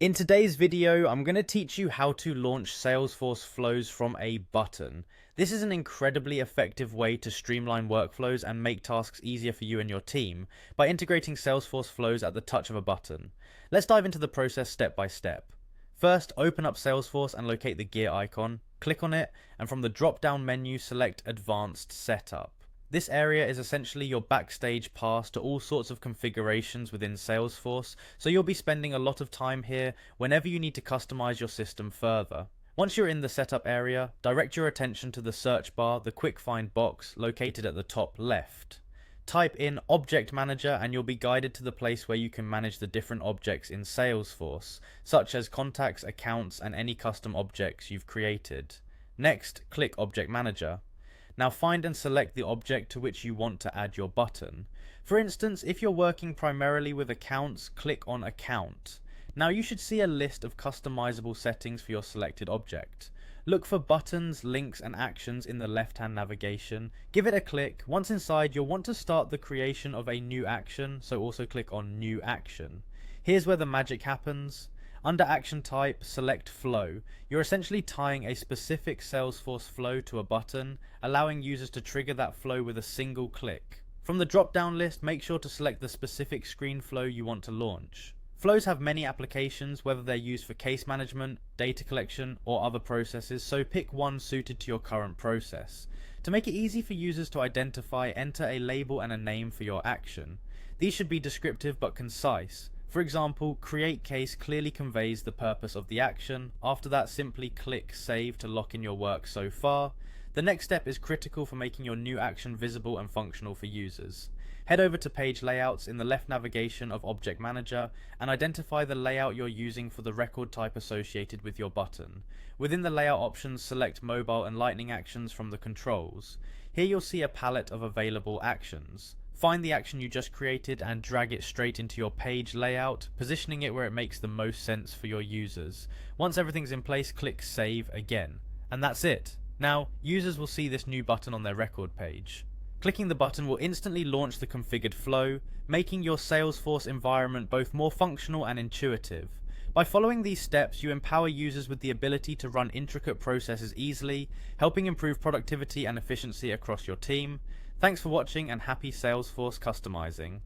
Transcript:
In today's video, I'm going to teach you how to launch Salesforce flows from a button. This is an incredibly effective way to streamline workflows and make tasks easier for you and your team by integrating Salesforce flows at the touch of a button. Let's dive into the process step by step. First, open up Salesforce and locate the gear icon, click on it, and from the drop-down menu, select Advanced Setup. This area is essentially your backstage pass to all sorts of configurations within Salesforce, so you'll be spending a lot of time here whenever you need to customize your system further. Once you're in the setup area, direct your attention to the search bar, the quick find box located at the top left. Type in Object Manager and you'll be guided to the place where you can manage the different objects in Salesforce, such as contacts, accounts, and any custom objects you've created. Next, click Object Manager. Now find and select the object to which you want to add your button. For instance, if you're working primarily with accounts, click on Account. Now you should see a list of customizable settings for your selected object. Look for buttons, links, and actions in the left-hand navigation. Give it a click. Once inside, you'll want to start the creation of a new action, so also click on New Action. Here's where the magic happens. Under Action Type, select Flow. You're essentially tying a specific Salesforce flow to a button, allowing users to trigger that flow with a single click. From the drop-down list, make sure to select the specific screen flow you want to launch. Flows have many applications, whether they're used for case management, data collection, or other processes, so pick one suited to your current process. To make it easy for users to identify, enter a label and a name for your action. These should be descriptive but concise. For example, create case clearly conveys the purpose of the action. After that, simply click Save to lock in your work so far. The next step is critical for making your new action visible and functional for users. Head over to Page Layouts in the left navigation of Object Manager and identify the layout you're using for the record type associated with your button. Within the layout options, select Mobile and Lightning actions from the controls. Here you'll see a palette of available actions. Find the action you just created and drag it straight into your page layout, positioning it where it makes the most sense for your users. Once everything's in place, click Save again. And that's it. Now, users will see this new button on their record page. Clicking the button will instantly launch the configured flow, making your Salesforce environment both more functional and intuitive. By following these steps, you empower users with the ability to run intricate processes easily, helping improve productivity and efficiency across your team. Thanks for watching and happy Salesforce customizing.